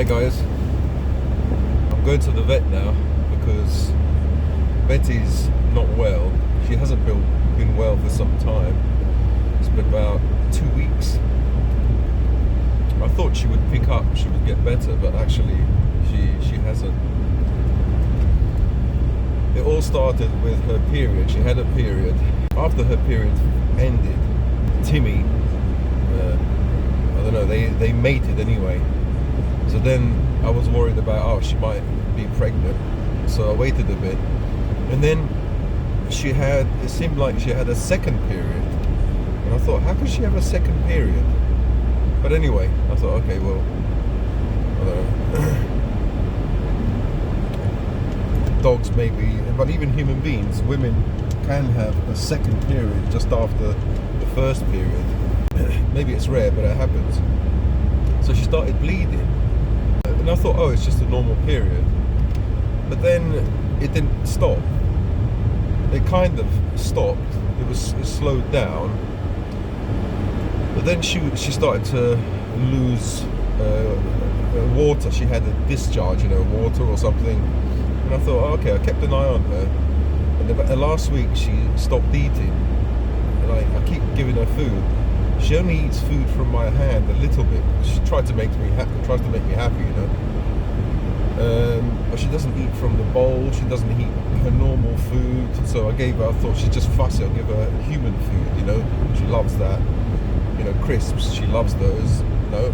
guys, I'm going to the vet now because Betty's not well. She hasn't been well for some time. It's been about 2 weeks. I thought she would pick up, she would get better, but actually she hasn't. It all started with her period. She had a period. After her period ended, Timmy, I don't know, they mated anyway. So then I was worried about, oh, she might be pregnant. So I waited a bit. And then it seemed like she had a second period. And I thought, how could she have a second period? But anyway, I thought, okay, well, I don't know. Dogs maybe, but even human beings, women can have a second period just after the first period. Maybe it's rare, but it happens. So she started bleeding. And I thought, oh, it's just a normal period. But then it didn't stop. It kind of stopped. It slowed down. But then she started to lose water. She had a discharge, water or something. And I thought, oh, okay, I kept an eye on her. And then last week she stopped eating. And I keep giving her food. She only eats food from my hand a little bit. She tries to make me happy, but she doesn't eat from the bowl. She doesn't eat her normal food. So I thought she's just fussy. I'll give her human food, She loves that. Crisps, she loves those. No.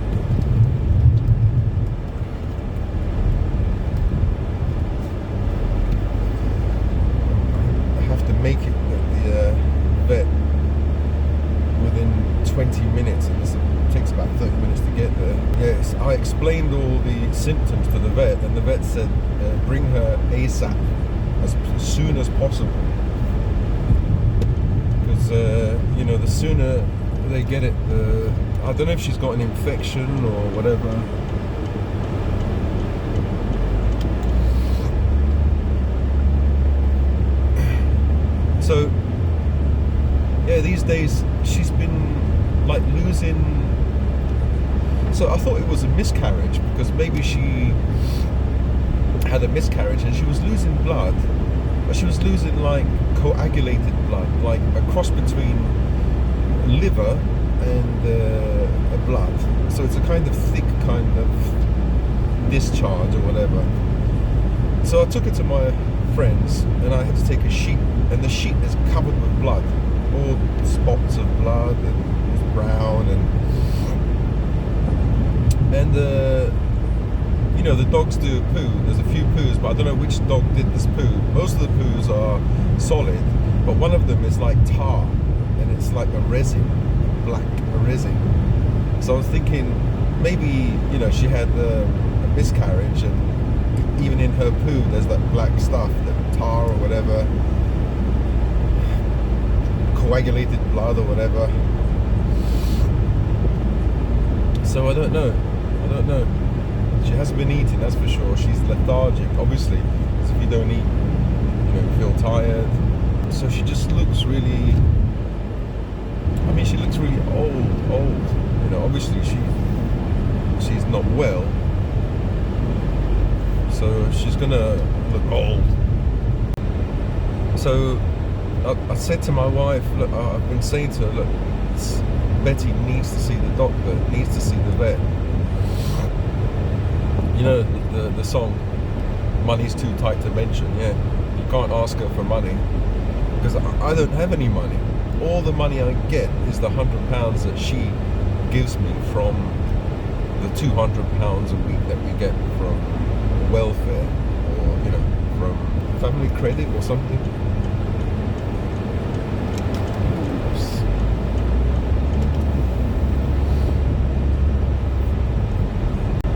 I have to make it at the vet within 20 minutes, and it takes about 30 minutes to get there. Yes, I explained all the symptoms to the vet, and the vet said bring her ASAP, as soon as possible, because the sooner they get it, I don't know if she's got an infection or whatever. So yeah, these days she's been like losing. So I thought it was a miscarriage, because maybe she had a miscarriage and she was losing blood, but she was losing like coagulated blood, like a cross between liver and blood. So it's a kind of thick kind of discharge or whatever. So I took her to my friends and I had to take a sheet, and the sheet is covered with blood, all spots of blood, and it's brown, and the dogs do poo. There's a few poos, but I don't know which dog did this poo. Most of the poos are solid, but one of them is like tar, and it's like a resin, black resin. So I was thinking maybe she had a miscarriage, and even in her poo there's that black stuff, that tar or whatever, coagulated blood or whatever. So I don't know. She hasn't been eating, that's for sure. She's lethargic, obviously, because if you don't eat, you feel tired. So she just looks really, she looks really old. Obviously she's not well, so she's gonna look old. So I said to my wife, look, I've been saying to her, look, Betty needs to see the doctor, needs to see the vet. The song, money's too tight to mention. Yeah, you can't ask her for money, because I don't have any money. All the money I get is the £100 that she gives me from the £200 a week that we get from welfare, or from family credit or something.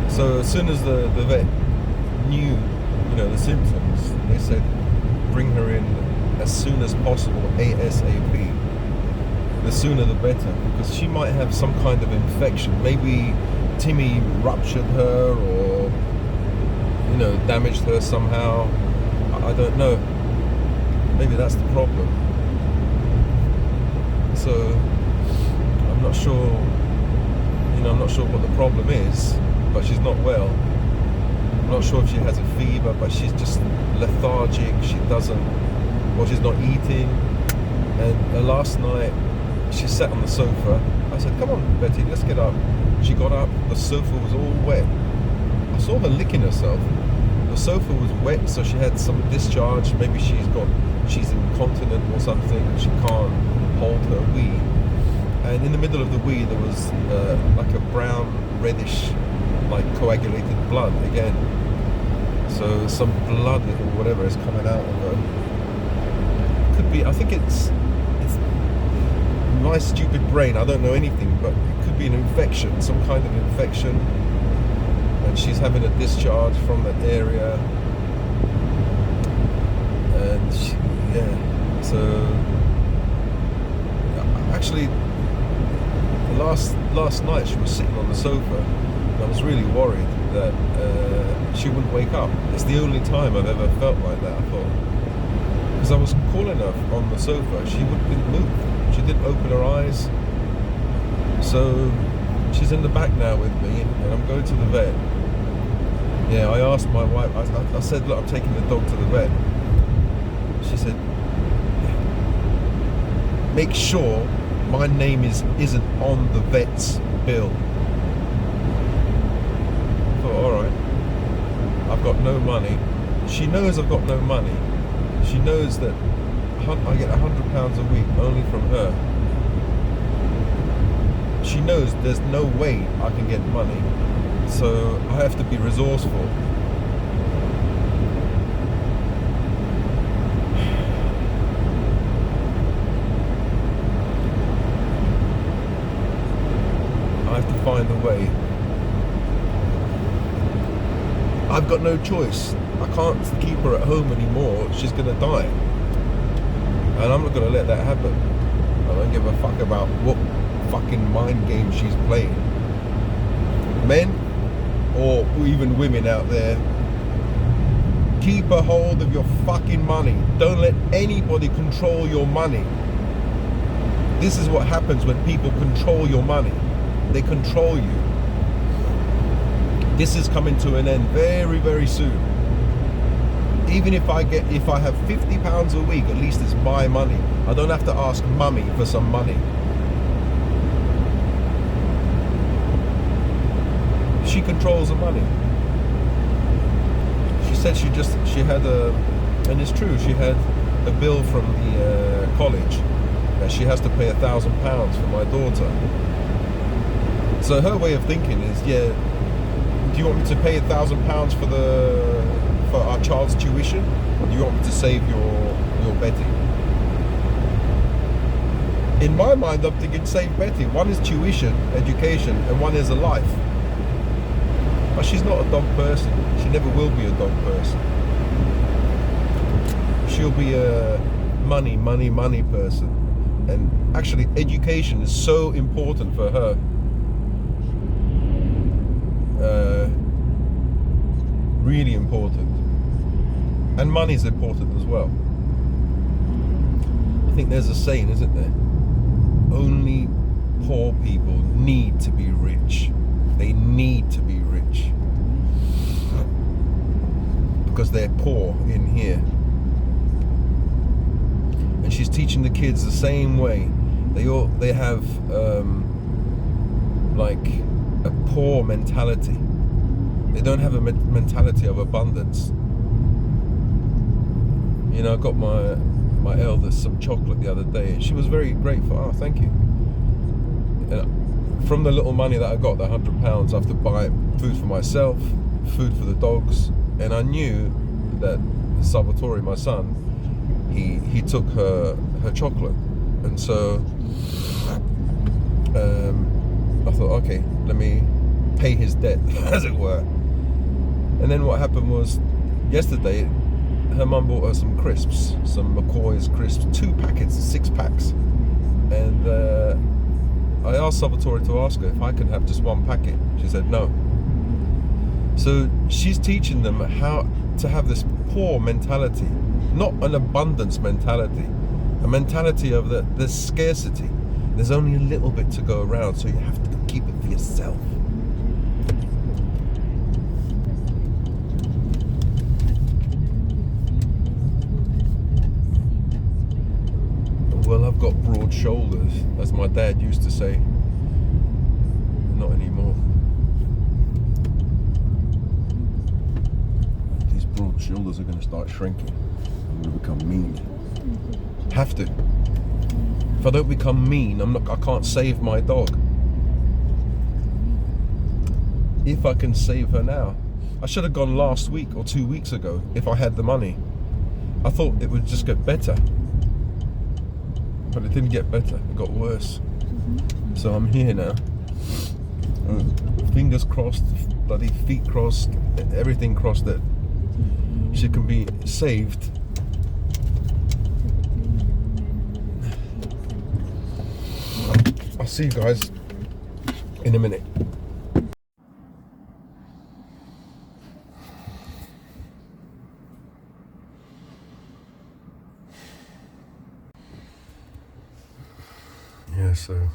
So as soon as the vet knew, the symptoms, they said bring her in as soon as possible, ASAP. The sooner the better, because she might have some kind of infection. Maybe Timmy ruptured her, or damaged her somehow. I don't know. Maybe that's the problem. So I'm not sure what the problem is, but she's not well. I'm not sure if she has a fever, but she's just lethargic. She's not eating. And last night, she sat on the sofa. I said, come on, Betty, let's get up. She got up, the sofa was all wet. I saw her licking herself. The sofa was wet, so she had some discharge. Maybe she's incontinent or something, and she can't hold her wee. And in the middle of the wee, there was like a brown, reddish, like coagulated blood again. So some blood or whatever is coming out of her. Could be, I think it's my stupid brain, I don't know anything, but it could be an infection, some kind of infection, and she's having a discharge from that area. And so actually last night she was sitting on the sofa, and I was really worried that she wouldn't wake up. It's the only time I've ever felt like that, I thought, because I was calling her on the sofa, she didn't move. She didn't open her eyes. So she's in the back now with me, and I'm going to the vet. Yeah, I asked my wife, I said, look, I'm taking the dog to the vet. She said, make sure my name isn't on the vet's bill. I thought, alright. I've got no money. She knows I've got no money. She knows that I get £100 a week only from her. She knows there's no way I can get money, so I have to be resourceful. I have to find a way. I've got no choice. I can't keep her at home anymore. She's gonna die. And I'm not going to let that happen. I don't give a fuck about what fucking mind game she's playing. Men, or even women out there, keep a hold of your fucking money. Don't let anybody control your money. This is what happens when people control your money. They control you. This is coming to an end very, very soon. Even if I have £50 a week, at least it's my money. I don't have to ask mummy for some money. She controls the money. She said she had and it's true, she had a bill from the college that she has to pay £1,000 for my daughter. So her way of thinking is, yeah, do you want me to pay £1,000 for our child's tuition, or do you want me to save your Betty? In my mind, I'm thinking save Betty. One is tuition, education, and one is a life. But she's not a dog person. She never will be a dog person. She'll be a money person. And actually, education is so important for her. Really important. And money is important as well. I think there's a saying, isn't there? Only poor people need to be rich. They need to be rich. Because they're poor in here. And she's teaching the kids the same way. They have like a poor mentality. They don't have a mentality of abundance. You know, I got my eldest some chocolate the other day, and she was very grateful. Oh, thank you. And from the little money that I got, the £100, I have to buy food for myself, food for the dogs, and I knew that Salvatore, my son, he took her chocolate, and so I thought, okay, let me pay his debt, as it were. And then what happened was, yesterday, her mum bought her some crisps, some McCoy's crisps, 2 packets, 6 packs. And I asked Salvatore to ask her if I could have just 1 packet. She said no. So she's teaching them how to have this poor mentality, not an abundance mentality, a mentality of there's scarcity. There's only a little bit to go around, so you have to keep it for yourself. broad shoulders, as my dad used to say. Not anymore. These broad shoulders are going to start shrinking. I'm going to become mean. Have to. If I don't become mean, I can't save my dog. If I can save her now. I should have gone last week or 2 weeks ago if I had the money. I thought it would just get better. But it didn't get better, it got worse. So I'm here now. Fingers crossed, bloody feet crossed, everything crossed that she can be saved. I'll see you guys in a minute. Yeah, so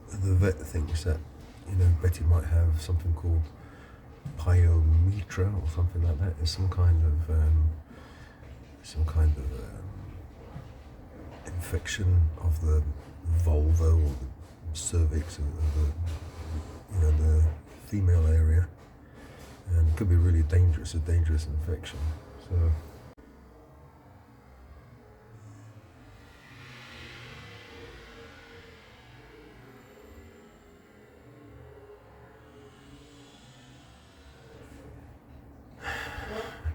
the vet thinks that, you know, Betty might have something called pyometra or something like that. It's some kind of infection of the vulva or the cervix of the, you know, the female area, and it could be really dangerous, a dangerous infection. So.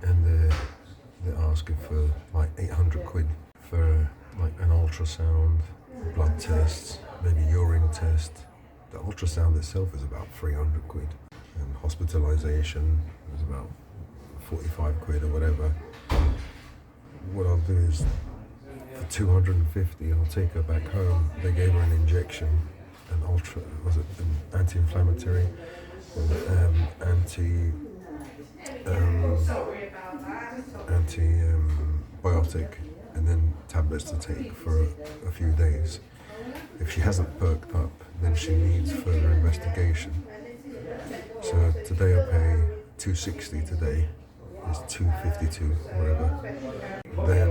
And they're asking for like 800 quid for like an ultrasound, blood tests, maybe urine test. The ultrasound itself is about 300 quid, and hospitalisation is about 45 quid or whatever. What I'll do is, for 250, I'll take her back home. They gave her an injection, an anti-inflammatory, antibiotic, and then tablets to take for a few days. If she hasn't perked up, then she needs further investigation. So today I pay 260 today. It's 252, whatever. Then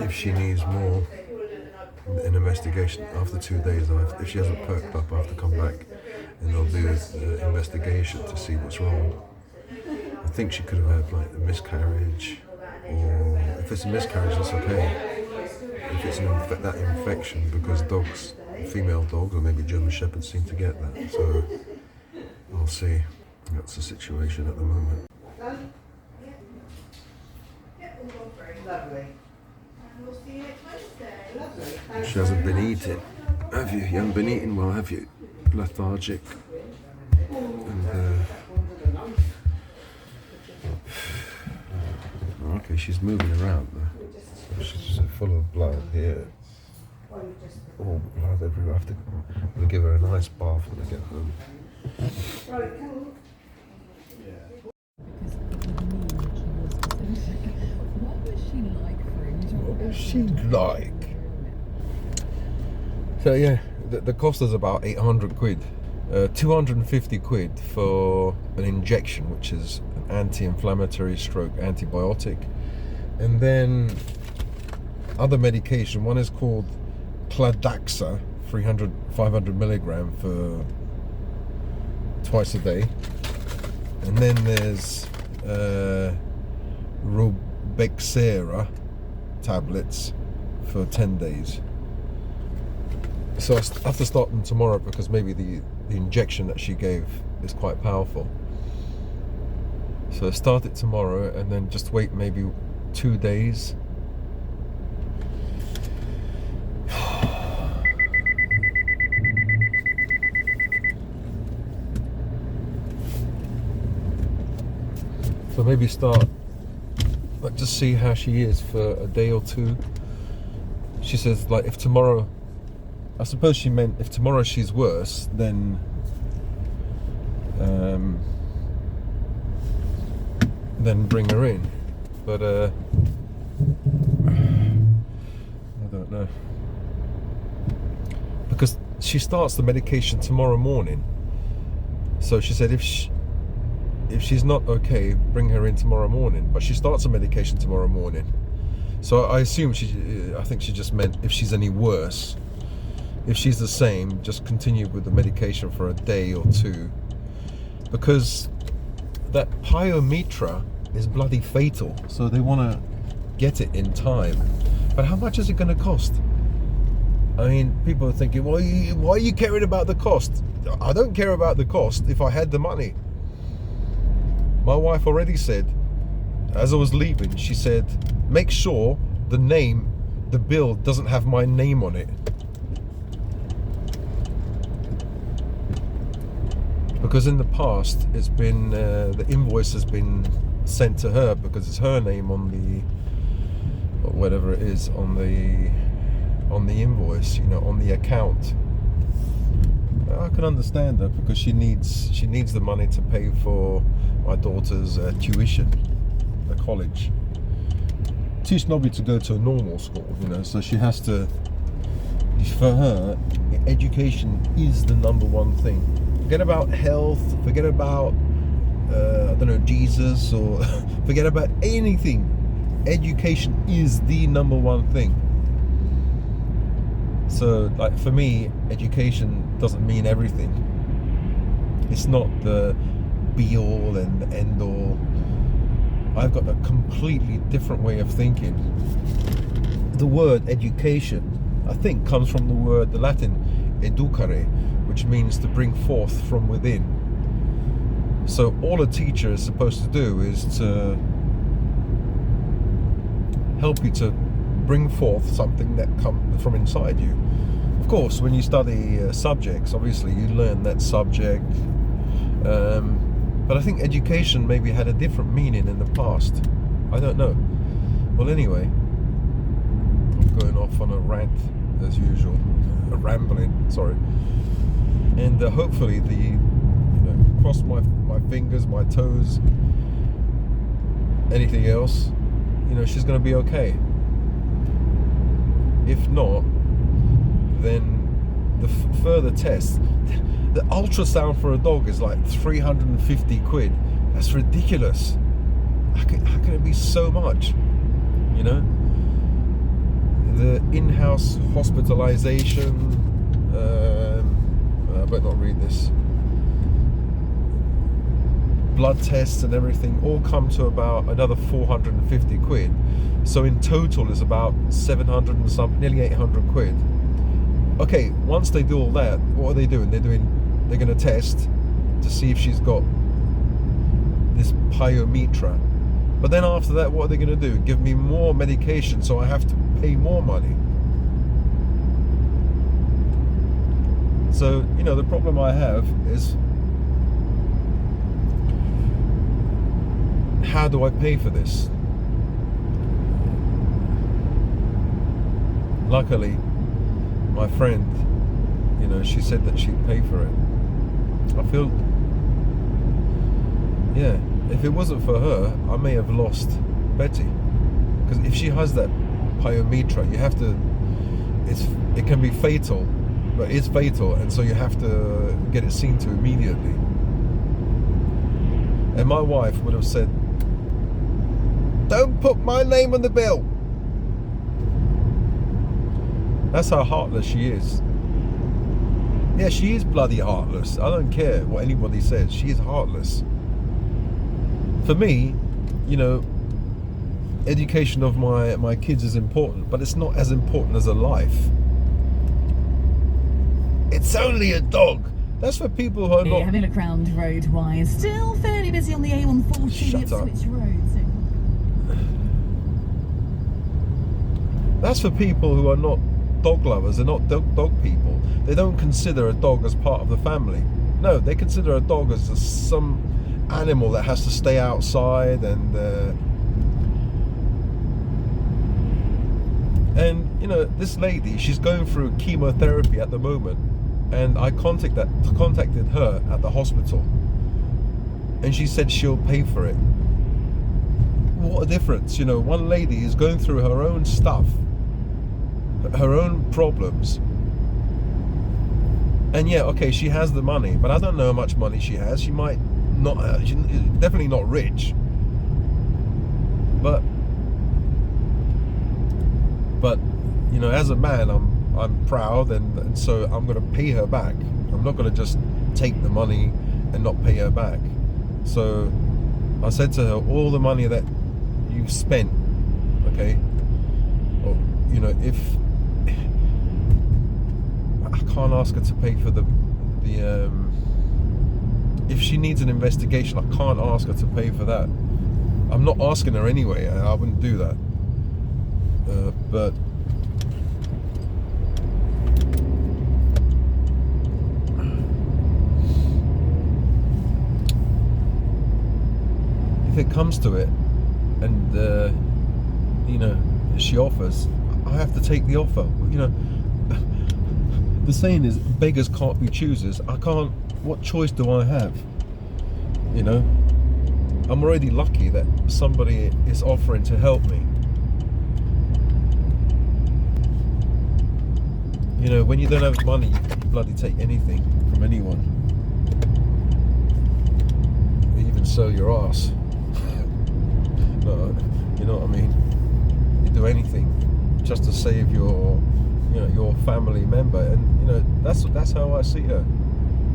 if she needs more, an investigation after 2 days, if she hasn't perked up, I have to come back and they'll do an investigation to see what's wrong. I think she could have had like a miscarriage, or if it's a miscarriage, that's okay. If it's that infection, because dogs, female dogs, or maybe German Shepherds seem to get that. So I'll see. That's the situation at the moment. She hasn't been eating, have you? You haven't been eating well, have you? Lethargic. And okay, she's moving around though. So she's full of blood here. All blood everywhere. We'll give her a nice bath when I get home. What was she like? So yeah, the cost is about 800 quid. 250 quid for an injection, which is an anti-inflammatory stroke antibiotic, and then other medication. One is called Kladaxa, 500 milligram for twice a day, and then there's Robexera tablets for 10 days. So I have to start them tomorrow, because maybe the injection that she gave is quite powerful. So start it tomorrow and then just wait maybe 2 days. So maybe start, like, just see how she is for a day or two. She says, like, if tomorrow, I suppose she meant if tomorrow she's worse, then bring her in. But I don't know, because she starts the medication tomorrow morning. So she said if she's not okay, bring her in tomorrow morning. But she starts the medication tomorrow morning. So I assume I think she just meant if she's any worse. If she's the same, just continue with the medication for a day or two. Because that pyometra is bloody fatal. So they want to get it in time. But how much is it going to cost? I mean, people are thinking, well, why are you caring about the cost? I don't care about the cost if I had the money. My wife already said, as I was leaving, she said, make sure the bill doesn't have my name on it. Because in the past, it's been, the invoice has been sent to her because it's her name on the, whatever it is, on the invoice, you know, on the account. I can understand that because she needs the money to pay for my daughter's tuition at college. Too snobby to go to a normal school, you know, so she has to. For her, education is the number one thing. Forget about health. Forget about I don't know, Jesus, or forget about anything. Education is the number one thing. So, like, for me, education doesn't mean everything. It's not the be-all and end-all. I've got a completely different way of thinking. The word education, I think, comes from the Latin educare, which means to bring forth from within. So all a teacher is supposed to do is to help you to bring forth something that comes from inside you. Of course, when you study subjects, obviously you learn that subject, but I think education maybe had a different meaning in the past. I don't know. Well, anyway, I'm going off on a rant as usual, a rambling, sorry. And hopefully cross my fingers, my toes, anything else, she's going to be okay. If not, then the further tests, the ultrasound for a dog is like 350 quid. That's ridiculous. How can it be so much? The in-house hospitalization, I better not read this, blood tests and everything all come to about another 450 quid. So in total is about 700 and something, nearly 800 quid. Okay, once they do all that, what are they doing? They're going to test to see if she's got this pyometra. But then after that, what are they going to do? Give me more medication, so I have to pay more money. So, the problem I have is, how do I pay for this? Luckily, my friend, she said that she'd pay for it. I feel, yeah, if it wasn't for her, I may have lost Betty. Because if she has that pyometra, you have to, it can be fatal, but it's fatal, and so you have to get it seen to immediately. And my wife would have said, "Don't put my name on the bill." That's how heartless she is. Yeah, she is bloody heartless. I don't care what anybody says. She is heartless. For me, education of my kids is important, but it's not as important as a life. It's only a dog. That's for people who are not... Having a look round road-wise. Still fairly busy on the A140 Shut up. Ipswich Road. So. That's for people who are not dog lovers. They're not dog people. They don't consider a dog as part of the family. No, they consider a dog as some animal that has to stay outside and this lady, she's going through chemotherapy at the moment, and I contacted her at the hospital, and she said she'll pay for it. What a difference. One lady is going through her own stuff, her own problems, and yeah, okay, she has the money, but I don't know how much money she has. She might not, she's definitely not rich, but But you know, as a man, I'm proud, and so I'm going to pay her back. I'm not going to just take the money and not pay her back. So I said to her, all the money that you've spent, okay, or, you know, if I can't ask her to pay for the if she needs an investigation, I can't ask her to pay for that. I'm not asking her anyway. I wouldn't do that. But if it comes to it, and you know, she offers, I have to take the offer. You know, the saying is, beggars can't be choosers. I can't. What choice do I have? You know, I'm already lucky that somebody is offering to help me. You know, when you don't have money, you can bloody take anything from anyone. Even sell your ass. You know what I mean? You do anything just to save your, you know, your family member, and you know, that's how I see her.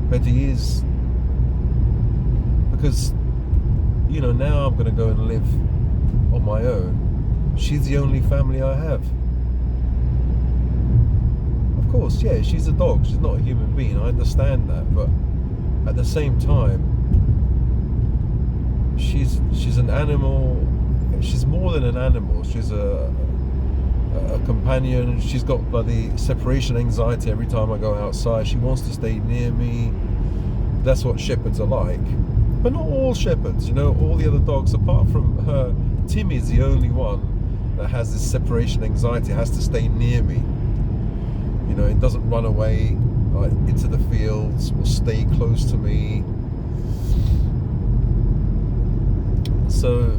Betty is, because you know, now I'm going to go and live on my own. She's the only family I have. Of course, yeah, she's a dog. She's not a human being. I understand that, but at the same time, she's an animal. She's more than an animal. She's a companion. She's got bloody separation anxiety every time I go outside. She wants to stay near me. That's what shepherds are like. But not all shepherds, you know, all the other dogs, apart from her, Timmy is the only one that has this separation anxiety, has to stay near me. You know, it doesn't run away into the fields, will stay close to me. So,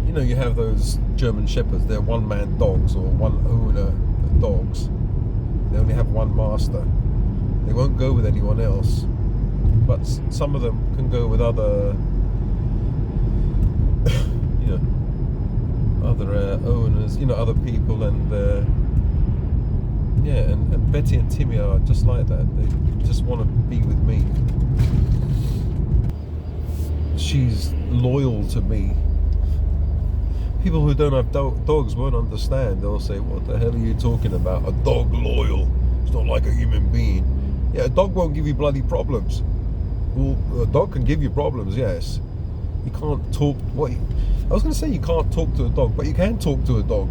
you know, you have those German shepherds, they're one-man dogs or one owner dogs. They only have one master. They won't go with anyone else. But some of them can go with other, you know, other owners, you know, other people, and yeah, and Betty and Timmy are just like that. They just want to be with me. She's loyal to me. People who don't have dogs won't understand. They'll say, "What the hell are you talking about? A dog loyal? It's not like a human being." Yeah, a dog won't give you bloody problems. Well, a dog can give you problems, yes. You can't talk. I was going to say you can't talk to a dog, but you can talk to a dog.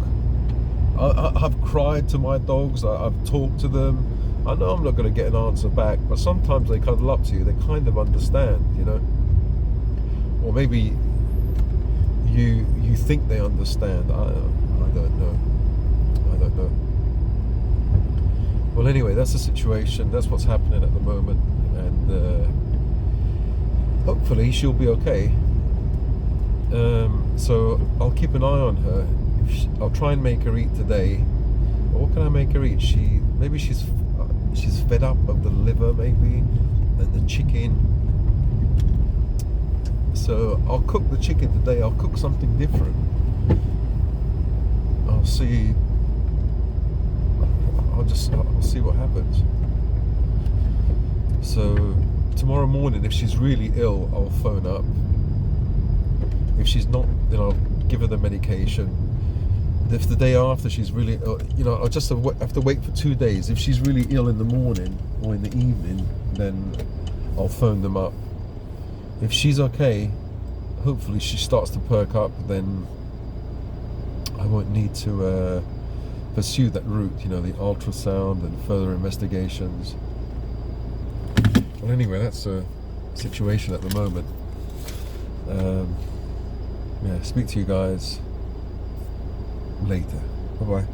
I've cried to my dogs. I've talked to them. I know I'm not going to get an answer back, but sometimes they cuddle up to you. They kind of understand, you know. Or maybe you think they understand. I don't know. I don't know. Well, anyway, that's the situation. That's what's happening at the moment, and hopefully she'll be okay. So I'll keep an eye on her. I'll try and make her eat today. But what can I make her eat? Maybe she's fed up of the liver, maybe, and the chicken. So I'll cook the chicken today. I'll cook something different. I'll see. I'll see what happens. So tomorrow morning, if she's really ill, I'll phone up. If she's not, then I'll give her the medication. If the day after she's really ill, you know, I'll just have to wait for 2 days. If she's really ill in the morning or in the evening, then I'll phone them up. If she's okay, hopefully she starts to perk up, then I won't need to pursue that route, you know, the ultrasound and further investigations. Well, anyway, that's a situation at the moment. Yeah, speak to you guys later. Bye-bye.